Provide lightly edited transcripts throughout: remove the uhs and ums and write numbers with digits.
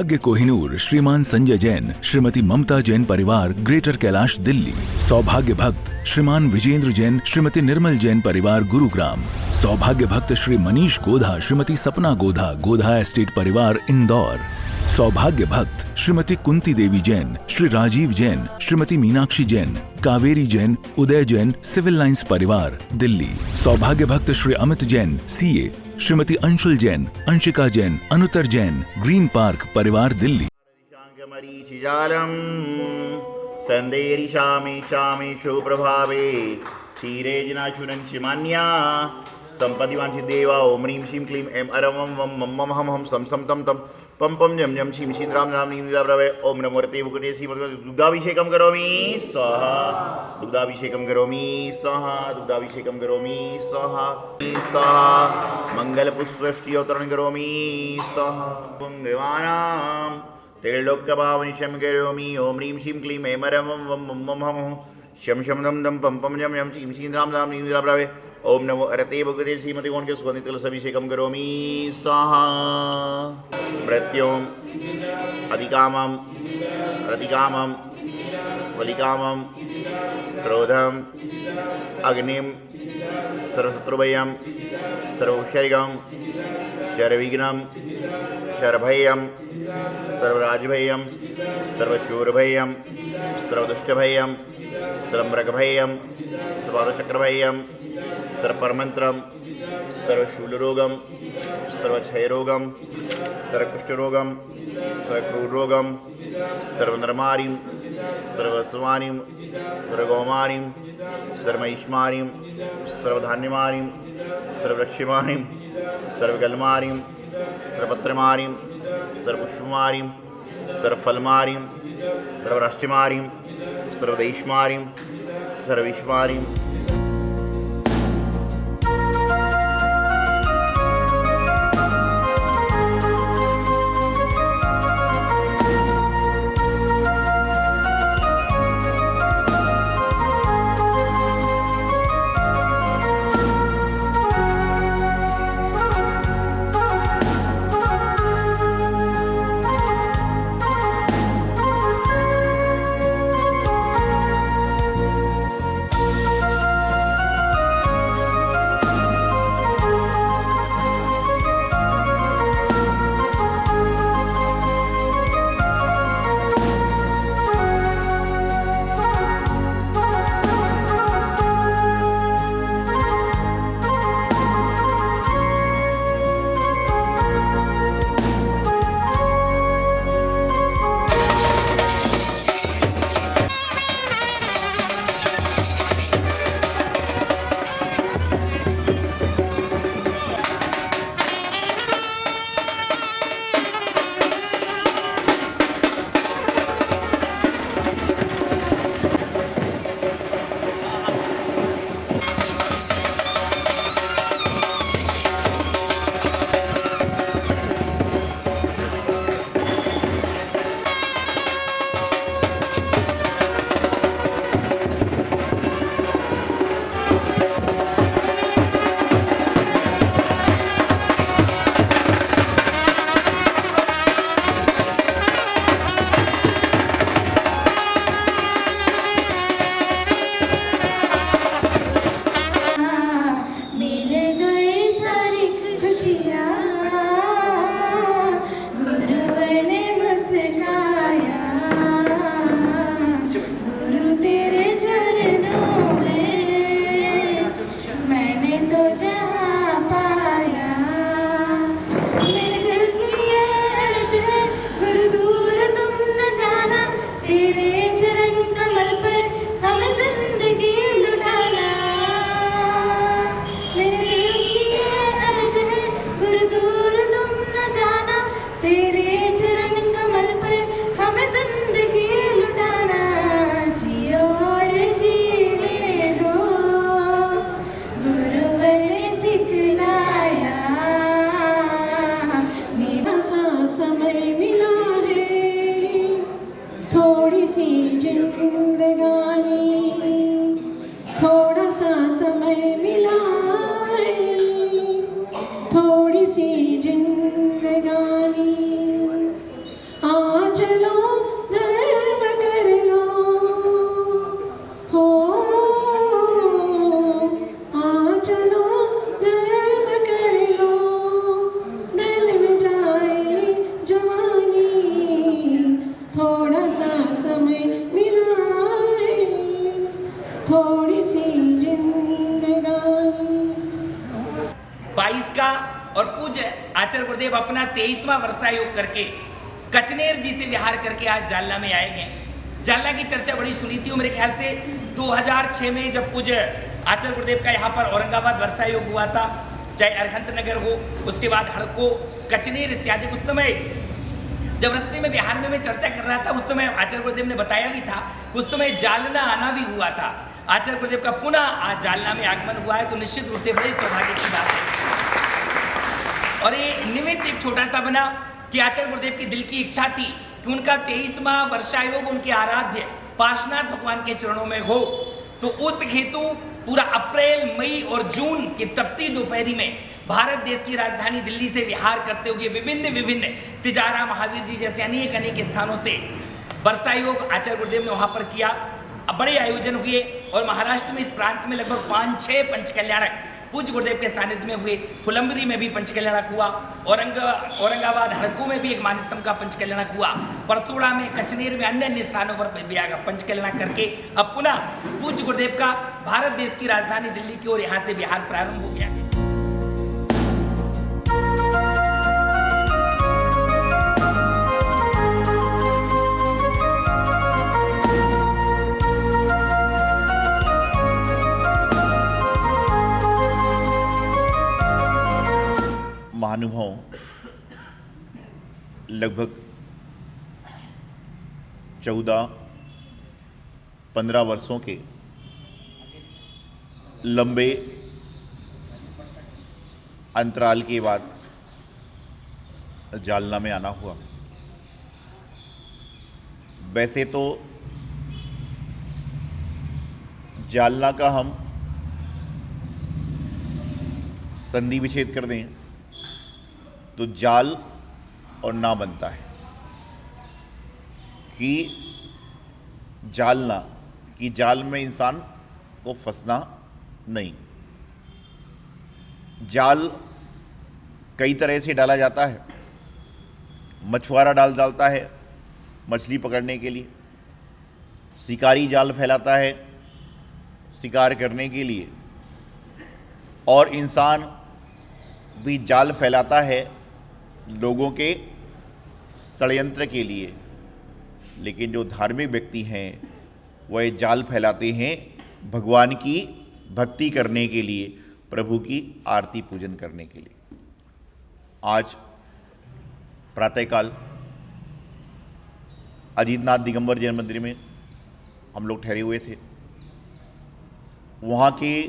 सौभाग्य कोहिनूर श्रीमान संजय जैन श्रीमती ममता जैन परिवार ग्रेटर कैलाश दिल्ली। सौभाग्य भक्त श्रीमान विजेंद्र जैन श्रीमती निर्मल जैन परिवार गुरुग्राम। सौभाग्य भक्त श्री मनीष गोधा श्रीमती सपना गोधा गोधा एस्टेट परिवार इंदौर। सौभाग्य भक्त श्रीमती कुंती देवी जैन श्री राजीव जैन श्रीमती मीनाक्षी जैन कावेरी जैन उदय जैन सिविल लाइंस परिवार दिल्ली। सौभाग्य भक्त Shri Amit Jain CA Shrimati Anshul Jain Anshika Jain Anuttar Jain green park परिवार दिल्ली। संदेरिशामेषु प्रभावे क्षीरेजनाशुरंचिमान्या संपदिवांसि देवा ओम ह्रीं श्रीं क्लीं ऐं अरं वं वं मं मं हं हं सं सं तं तं पं पं जं जं शीं शीं राम राम नीं रवे ओम नमो रते भुगते श्रीमद् दुग्धाभिषेकं करोमि स्वाहा दुग्धाभिषेकं करोमि स्वाहा दुग्धाभिषेकं करोमि स्वाहा स्वाहा मंगलपुष्पष्टि अवतरणं करोमि स्वाहा पुंगवानां त्रैलोक्यपावनिशं करोमि ओम ह्रीं श्रीं क्लीं ऐं अरं वं वं मं मं हं शम शम दम दम पम पम जम यम शीं शीं राम राम नीं रवे ओम नमो अरते भगवते श्रीमती कौन के सुगंधित तुलसीभिषेकं करोमि स्वाहा मृत्युम अधिकामम रतिकामम वलिकामम क्रोधम अग्निम सर्वशत्रुभयम सर्वौषरिगम शर्विघ्नम शर्भयम सर्वराजभयम सर्वचूरभयम सर्वदुष्टभयम सर्वमृगभयम सर्वादचक्रभयम सर्वपरमंत्रम सर्वशूलरोगम सर्वक्षयरोगम सर्वकुष्ठरोगम सर्वक्रूररोगम सर्वनरमारिं सर्वस्वानिं सर्वगौमारिं सर्वमहिष्मारिं सर्वधान्यमारिं सर्वलक्ष्यमारिं सर्वगलमारिं सर्वपत्रमारिं सर्वपुष्पमारिं सर्वफलमारिं सर्वराष्ट्रमारिं सर्वदेशमारिं सर्वविश्वमारिं। पूज्य आचार्य गुरुदेव अपना 23वां वर्षा योग करके कचनेर जी से विहार करके आज जालना में आए गए। जालना की चर्चा बड़ी सुनी थी मेरे ख्याल से 2006 में जब पूज्य आचार्य गुरुदेव का यहाँ पर औरंगाबाद वर्षा योग हुआ था, चाहे अरहंत नगर हो, उसके बाद हड़को, कचनेर इत्यादि। उस समय जब रस्ते में बिहार में मैं चर्चा कर रहा था, उस समय आचार्य गुरुदेव ने बताया भी था, उस समय जालना आना भी हुआ था। आचार्य गुरुदेव का पुनः आज जालना में आगमन हुआ है, तो निश्चित रूप से बड़े सौभाग्य की बात है। और ये निमित्त एक छोटा सा बना कि आचार्य गुरुदेव की दिल की इच्छा थी कि उनका 23वां वर्षायोग उनके आराध्य पार्श्वनाथ भगवान के चरणों में हो, तो उस हेतु पूरा अप्रैल, मई और जून की तपती दोपहरी में भारत देश की राजधानी दिल्ली से विहार करते हुए विभिन्न तिजारा, महावीर जी जैसे अनेक स्थानों से वर्षा योग आचार्य गुरुदेव ने वहां पर किया। अब बड़े आयोजन हुए और महाराष्ट्र में इस प्रांत में लगभग 5-6 पंचकल्याणक पूज्य गुरुदेव के सानिध्य में हुए। फुलंबरी में भी पंचकल्याणक हुआ, औरंगाबाद हड़कू में भी एक मानस्तंभ का पंचकल्याणक हुआ, परसोड़ा में, कचनेर में, अन्य स्थानों पर पंचकल्याणक करके अब पुनः पूज्य गुरुदेव का भारत देश की राजधानी दिल्ली की ओर यहाँ से विहार प्रारंभ हो गया है। महानुभाव लगभग 14-15 वर्षों के लंबे अंतराल के बाद जालना में आना हुआ। वैसे तो जालना का हम संधि विच्छेद कर दें तो जाल और ना बनता है कि जालना कि जाल में इंसान को फंसना नहीं। जाल कई तरह से डाला जाता है। मछुआरा डालता है मछली पकड़ने के लिए, शिकारी जाल फैलाता है शिकार करने के लिए, और इंसान भी जाल फैलाता है लोगों के षड्यंत्र के लिए। लेकिन जो धार्मिक व्यक्ति हैं वह जाल फैलाते हैं भगवान की भक्ति करने के लिए, प्रभु की आरती पूजन करने के लिए। आज प्रातःकाल अजीतनाथ दिगंबर जैन मंदिर में हम लोग ठहरे हुए थे। वहाँ के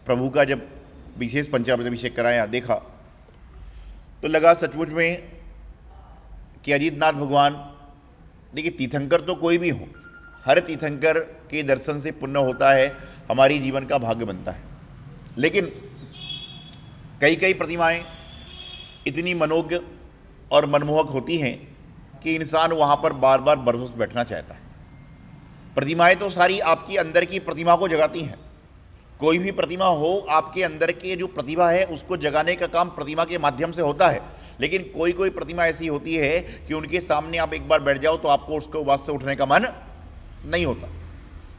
प्रभु का जब विशेष पंचामृताभिषेक कराया, देखा तो लगा सचमुच में कि अजीतनाथ भगवान, देखिए तीर्थंकर तो कोई भी हो, हर तीर्थंकर के दर्शन से पुण्य होता है, हमारी जीवन का भाग्य बनता है। लेकिन कई प्रतिमाएं इतनी मनोज्ञ और मनमोहक होती हैं कि इंसान वहाँ पर बार बार बरसों बैठना चाहता है। प्रतिमाएं तो सारी आपकी अंदर की प्रतिमा को जगाती हैं। कोई भी प्रतिमा हो, आपके अंदर के जो प्रतिभा है उसको जगाने का काम प्रतिमा के माध्यम से होता है। लेकिन कोई प्रतिमा ऐसी होती है कि उनके सामने आप एक बार बैठ जाओ तो आपको उसके बाद से उठने का मन नहीं होता।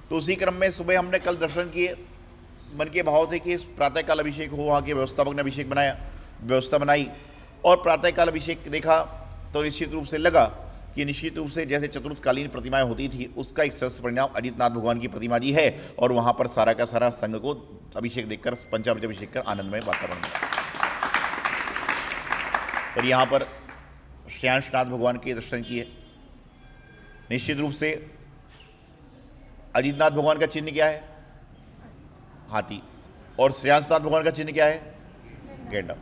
तो उसी क्रम में सुबह हमने कल दर्शन किए, मन के भाव थे कि प्रातःकाल अभिषेक हो। वहाँ के व्यवस्थापक ने अभिषेक व्यवस्था बनाई और प्रातःकाल अभिषेक देखा तो निश्चित रूप से लगा कि निश्चित रूप से जैसे चतुर्थकालीन प्रतिमाएं होती थी उसका एक सरस परिणाम अजीतनाथ भगवान की प्रतिमा जी है। और वहाँ पर सारा का सारा संघ को अभिषेक देखकर, पंचामृत अभिषेक कर आनंदमय वातावरण मिला। और यहाँ पर श्रेयांशनाथ भगवान के दर्शन किए। निश्चित रूप से अजीतनाथ भगवान का चिन्ह क्या है? हाथी। और श्रेयांशनाथ भगवान का चिन्ह क्या है? गैंडा।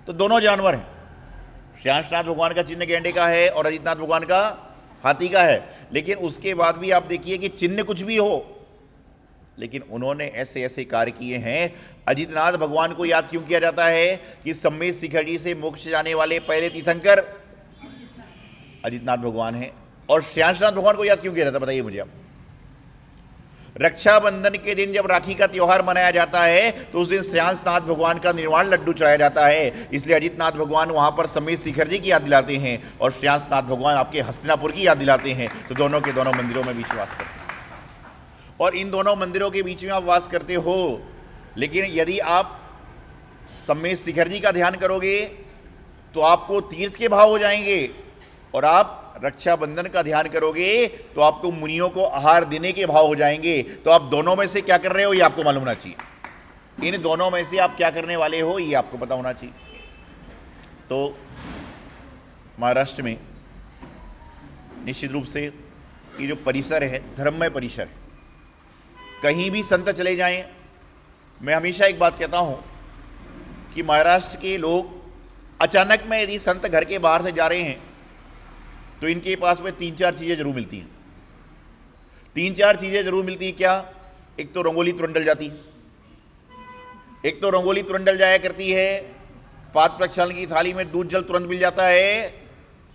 तो दोनों जानवर हैं। श्रेयांशनाथ भगवान का चिन्ह गैंडे का है और अजीतनाथ भगवान का हाथी का है। लेकिन उसके बाद भी आप देखिए कि चिन्ह कुछ भी हो, लेकिन उन्होंने ऐसे ऐसे कार्य किए हैं। अजीतनाथ भगवान को याद क्यों किया जाता है कि सम्मेद शिखर जी से मोक्ष जाने वाले पहले तीर्थंकर अजीतनाथ भगवान हैं। और श्रेयांशनाथ भगवान को याद क्यों किया जाता है बताइए मुझे आप। रक्षाबंधन के दिन जब राखी का त्योहार मनाया जाता है तो उस दिन श्रेयांशनाथ भगवान का निर्वाण लड्डू चढ़ाया जाता है। इसलिए अजीतनाथ भगवान वहां पर सम्मेद शिखर जी की याद दिलाते हैं और श्रेयांशनाथ भगवान आपके हस्तिनापुर की याद दिलाते हैं। तो दोनों के दोनों मंदिरों में बीच वास करते हैं। और इन दोनों मंदिरों के बीच में आप वास करते हो, लेकिन यदि आप सम्मेश शिखर जी का ध्यान करोगे तो आपको तीर्थ के भाव हो जाएंगे, और आप रक्षाबंधन का ध्यान करोगे तो आपको मुनियों को आहार देने के भाव हो जाएंगे। तो आप दोनों में से क्या कर रहे हो ये आपको मालूम होना चाहिए। इन दोनों में से आप क्या करने वाले हो ये आपको पता होना चाहिए। तो महाराष्ट्र में निश्चित रूप से ये जो परिसर है धर्ममय परिसर, कहीं भी संत चले जाएं, मैं हमेशा एक बात कहता हूं कि महाराष्ट्र के लोग अचानक में यदि संत घर के बाहर से जा रहे हैं तो इनके पास में 3-4 चीज़ें जरूर मिलती हैं। 3-4 चीज़ें जरूर मिलती हैं। क्या? एक तो रंगोली तुरंत डल जाती, एक तो रंगोली तुरंत डल जाया करती है, पात प्रक्षालन की थाली में दूध जल तुरंत मिल जाता है,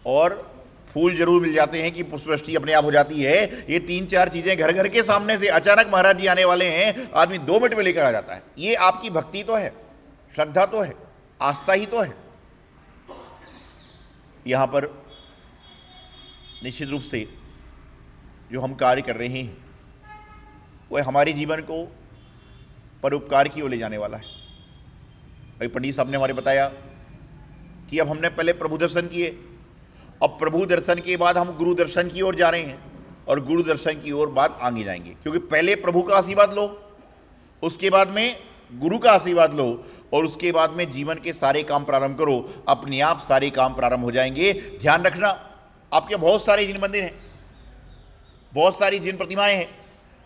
और फूल जरूर मिल जाते हैं कि पुष्पवृष्टि अपने आप हो जाती है। ये 3-4 चीज़ें घर घर के सामने से अचानक महाराज जी आने वाले हैं, आदमी 2 मिनट में लेकर आ जाता है। ये आपकी भक्ति तो है, श्रद्धा तो है, आस्था ही तो है। यहाँ पर निश्चित रूप से जो हम कार्य कर रहे हैं वह हमारे जीवन को परोपकार की ओर ले जाने वाला है। भाई पंडित साहब ने हमारे बताया कि अब हमने पहले प्रभु दर्शन किए, अब प्रभु दर्शन के बाद हम गुरु दर्शन की ओर जा रहे हैं, और गुरु दर्शन की ओर बाद आगे जाएंगे। क्योंकि पहले प्रभु का आशीर्वाद लो, उसके बाद में गुरु का आशीर्वाद लो, और उसके बाद में जीवन के सारे काम प्रारंभ करो, अपने आप सारे काम प्रारंभ हो जाएंगे। ध्यान रखना, आपके बहुत सारे जिन मंदिर हैं, बहुत सारी जिन प्रतिमाएं हैं,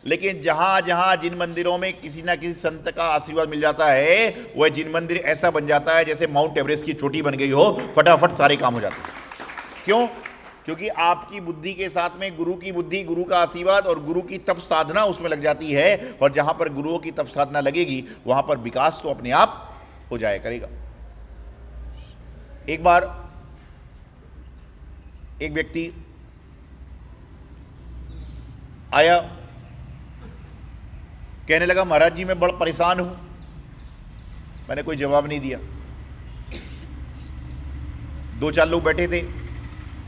लेकिन जहां जहां जिन मंदिरों में किसी ना किसी संत का आशीर्वाद मिल जाता है, वह जिन मंदिर ऐसा बन जाता है जैसे माउंट एवरेस्ट की चोटी बन गई हो, फटाफट सारे काम हो जाते हैं। क्यों? क्योंकि आपकी बुद्धि के साथ में गुरु की बुद्धि, गुरु का आशीर्वाद और गुरु की तप साधना उसमें लग जाती है, और जहां पर गुरुओं की तप साधना लगेगी वहां पर विकास तो अपने आप हो जाया करेगा। एक बार एक व्यक्ति आया, कहने लगा महाराज जी मैं बड़ा परेशान हूं। मैंने कोई जवाब नहीं दिया। 2-4 लोग बैठे थे,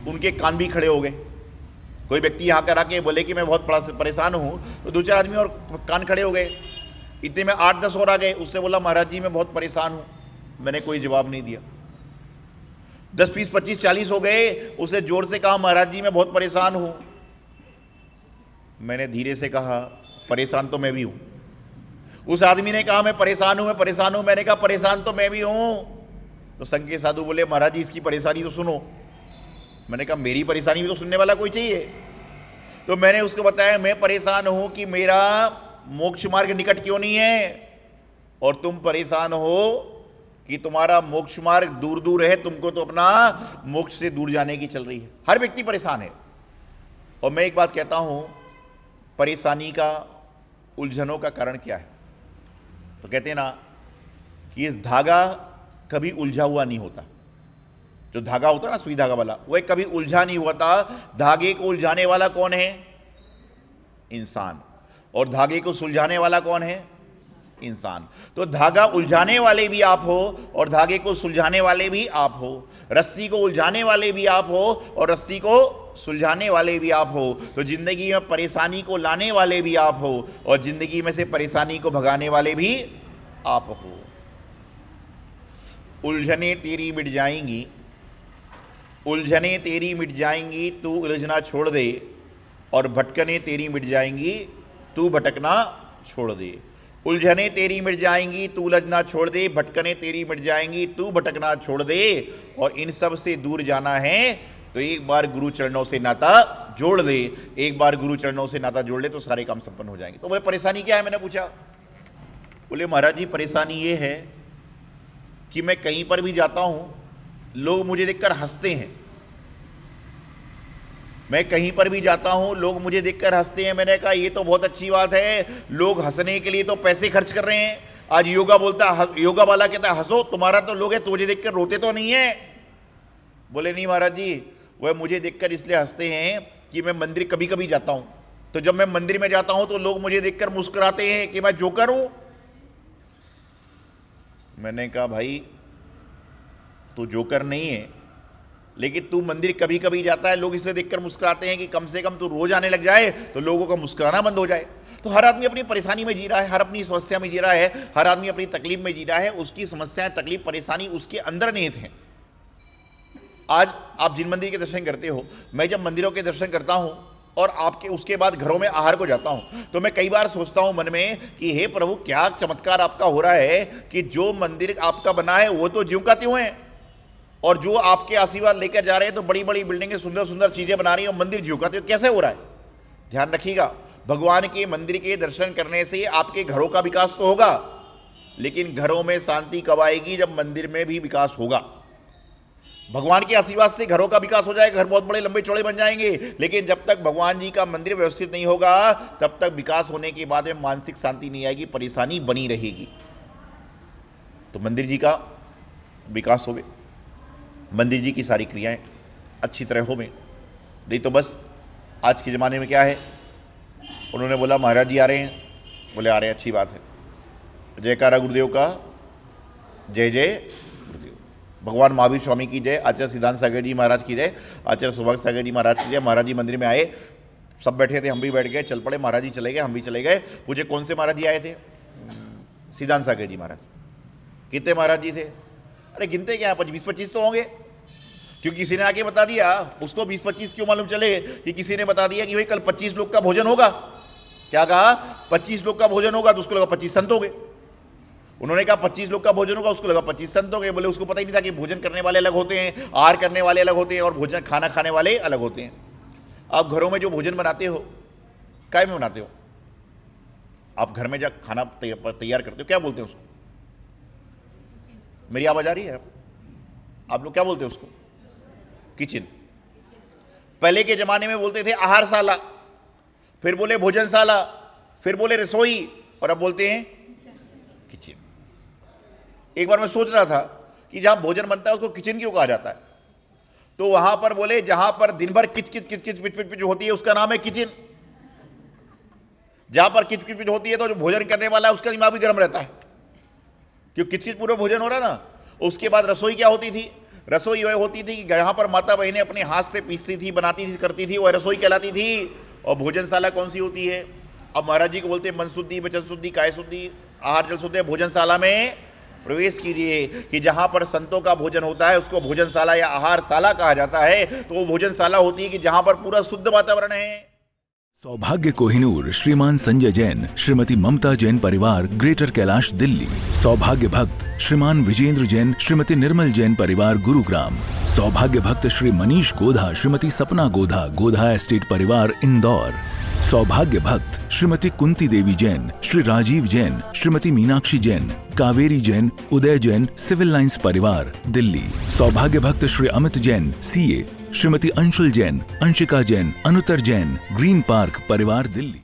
उनके कान भी खड़े हो गए। कोई व्यक्ति यहां कर आके बोले कि मैं बहुत परेशान हूं, तो 2-4 आदमी और कान खड़े हो गए। इतने में 8-10 और आ गए। उससे बोला महाराज जी मैं बहुत परेशान हूं। मैंने कोई जवाब नहीं दिया। 10, 20, 25, 40 हो गए। उसे जोर से कहा महाराज जी मैं बहुत परेशान हूं। मैंने धीरे से कहा परेशान तो मैं भी हूं। उस आदमी ने कहा मैं परेशान हूं, मैं परेशान हूं। मैंने कहा परेशान तो मैं भी हूं। तो संघ के साधु बोले महाराज जी इसकी परेशानी तो सुनो। मैंने कहा मेरी परेशानी भी तो सुनने वाला कोई चाहिए। तो मैंने उसको बताया मैं परेशान हूं कि मेरा मोक्ष मार्ग निकट क्यों नहीं है, और तुम परेशान हो कि तुम्हारा मोक्ष मार्ग दूर दूर है, तुमको तो अपना मोक्ष से दूर जाने की चल रही है। हर व्यक्ति परेशान है। और मैं एक बात कहता हूं, परेशानी का, उलझनों का कारण क्या है? तो कहते हैं ना कि इस धागा कभी उलझा हुआ नहीं होता। जो धागा होता है ना, सुई धागा वाला, वह कभी उलझा नहीं होता। धागे को उलझाने वाला कौन है? इंसान। और धागे को सुलझाने वाला कौन है? इंसान। तो धागा उलझाने वाले भी आप हो और धागे को सुलझाने वाले भी आप हो। रस्सी को उलझाने वाले भी आप हो और रस्सी को सुलझाने वाले भी आप हो। तो जिंदगी में परेशानी को लाने वाले भी आप हो और जिंदगी में से परेशानी को भगाने वाले भी आप हो। उलझने तेरी मिट जाएंगी, उलझने तेरी मिट जाएंगी, तू उलझना छोड़ दे, और भटकने तेरी मिट जाएंगी, तू भटकना छोड़ दे। उलझने तेरी मिट जाएंगी, तू उलझना छोड़ दे, भटकने तेरी मिट जाएंगी, तू भटकना छोड़ दे। और इन सब से दूर जाना है तो एक बार गुरु चरणों से नाता जोड़ दे। एक बार गुरु चरणों से नाता जोड़ ले तो सारे काम संपन्न हो जाएंगे। तो बोले परेशानी क्या है? मैंने पूछा। बोले महाराज जी परेशानी ये है कि मैं कहीं पर भी जाता हूं, लोग मुझे देखकर हंसते हैं। मैं कहीं पर भी जाता हूं, लोग मुझे देखकर हंसते हैं। मैंने कहा ये तो बहुत अच्छी बात है, लोग हंसने के लिए तो पैसे खर्च कर रहे हैं। आज योगा बोलता, योगा वाला कहता है हंसो, तुम्हारा तो लोग है, तो मुझे देखकर रोते तो नहीं है। बोले नहीं महाराज जी, वह मुझे देखकर इसलिए हंसते हैं कि मैं मंदिर कभी कभी जाता हूं, तो जब मैं मंदिर में जाता हूं तो लोग मुझे देखकर मुस्कुराते हैं कि मैं जोकर हूं। मैंने कहा भाई तू जोकर नहीं है, लेकिन तू मंदिर कभी कभी जाता है, लोग इसलिए देखकर मुस्कुराते हैं कि कम से कम तू रोज आने लग जाए तो लोगों का मुस्कुराना बंद हो जाए। तो हर आदमी अपनी परेशानी में जी रहा है, हर अपनी समस्या में जी रहा है, हर आदमी अपनी तकलीफ में जी रहा है। उसकी समस्याएं, तकलीफ, परेशानी उसके अंदर निहित हैं। आज आप जिन मंदिर के दर्शन करते हो, मैं जब मंदिरों के दर्शन करता हूं और आपके उसके बाद घरों में आहार को जाता हूं, तो मैं कई बार सोचता हूं मन में कि हे प्रभु, क्या चमत्कार आपका हो रहा है कि जो मंदिर आपका बना है वो तो ज्यों का त्यों है, और जो आपके आशीर्वाद लेकर जा रहे हैं तो बड़ी बड़ी बिल्डिंगें, सुंदर सुंदर चीजें बना रही हैं, और मंदिर ज्यों का त्यों कैसे हो रहा है? ध्यान रखिएगा, भगवान के मंदिर के दर्शन करने से आपके घरों का विकास तो होगा, लेकिन घरों में शांति कब आएगी? जब मंदिर में भी विकास होगा। भगवान के आशीर्वाद से घरों का विकास हो जाएगा, घर बहुत बड़े लंबे चौड़े बन जाएंगे, लेकिन जब तक भगवान जी का मंदिर व्यवस्थित नहीं होगा तब तक विकास होने के बाद में मानसिक शांति नहीं आएगी, परेशानी बनी रहेगी। तो मंदिर जी का विकास हो, मंदिर जी की सारी क्रियाएं अच्छी तरह हो, नहीं तो बस आज के ज़माने में क्या है, उन्होंने बोला महाराज जी आ रहे हैं, बोले आ रहे हैं, अच्छी बात है, जयकारा गुरुदेव का, जय जय गुरुदेव, भगवान महावीर स्वामी की जय, आचार्य सिद्धांत सागर जी महाराज की जय, आचार्य सौभाग्य सागर जी महाराज की जय। महाराज जी मंदिर में आए, सब बैठे थे, हम भी बैठ गए, चल पड़े, महाराज जी चले गए, हम भी चले गए। पूछे कौन से महाराज जी आए थे? सिद्धांत सागर जी महाराज। कितने महाराज जी थे? अरे गिनते क्या, 20-25 तो होंगे, क्योंकि किसी ने आके बता दिया। उसको 20-25 क्यों मालूम चले? कि किसी ने बता दिया कि भाई कल 25 लोग का भोजन होगा। क्या कहा? 25 लोग का भोजन होगा, तो उसको लगा 25 संत हो गए। उन्होंने कहा 25 लोग का भोजन होगा, उसको लगा 25 संत हो गए। बोले उसको पता ही नहीं था कि भोजन करने वाले अलग होते हैं, आहार करने वाले अलग होते हैं, और भोजन खाना खाने वाले अलग होते हैं। आप घरों में जो भोजन बनाते हो, काय में बनाते हो? आप घर में जब खाना तैयार करते हो, क्या बोलते हैं उसको? मेरी आवाज आ रही है? आप लोग क्या बोलते हो उसको? किचन। पहले के जमाने में बोलते थे आहारशाला, फिर बोले भोजनशाला, फिर बोले रसोई, और अब बोलते हैं किचन। एक बार मैं सोच रहा था कि जहां भोजन बनता है उसको किचन क्यों कहा जाता है, तो वहां पर बोले जहां पर दिन भर किच किच किच किच पिच पिच पिच होती है उसका नाम है किचन। जहां पर किच किच पिच होती है तो जो भोजन करने वाला है उसका दिमाग भी गर्म रहता है, क्योंकि किच किच पूरा भोजन हो रहा ना। उसके बाद रसोई क्या होती थी? रसोई वह होती थी कि जहां पर माता बहनें अपने हाथ से पीसती थी, बनाती थी, करती थी, वह रसोई कहलाती थी। और भोजनशाला कौन सी होती है? अब महाराज जी को बोलते हैं मन शुद्धि, वचन शुद्धि, काय शुद्धि, आहार जल शुद्धि। भोजनशाला में प्रवेश कीजिए, कि जहां पर संतों का भोजन होता है उसको भोजनशाला या आहारशाला कहा जाता है। तो वो भोजनशाला होती है कि जहां पर पूरा शुद्ध वातावरण है। सौभाग्य कोहिनूर श्रीमान संजय जैन, श्रीमती ममता जैन परिवार, ग्रेटर कैलाश दिल्ली। सौभाग्य भक्त श्रीमान विजेंद्र जैन, श्रीमती निर्मल जैन परिवार, गुरुग्राम। सौभाग्य भक्त श्री मनीष गोधा, श्रीमती सपना गोधा, गोधा एस्टेट परिवार, इंदौर। सौभाग्य भक्त श्रीमती कुंती देवी जैन, श्री राजीव जैन, श्रीमती मीनाक्षी जैन, कावेरी जैन, उदय जैन, सिविल लाइंस परिवार, दिल्ली। सौभाग्य भक्त Shri Amit Jain, CA, Shrimati Anshul Jain, Anshika Jain, Anuttar Jain, green park परिवार, दिल्ली।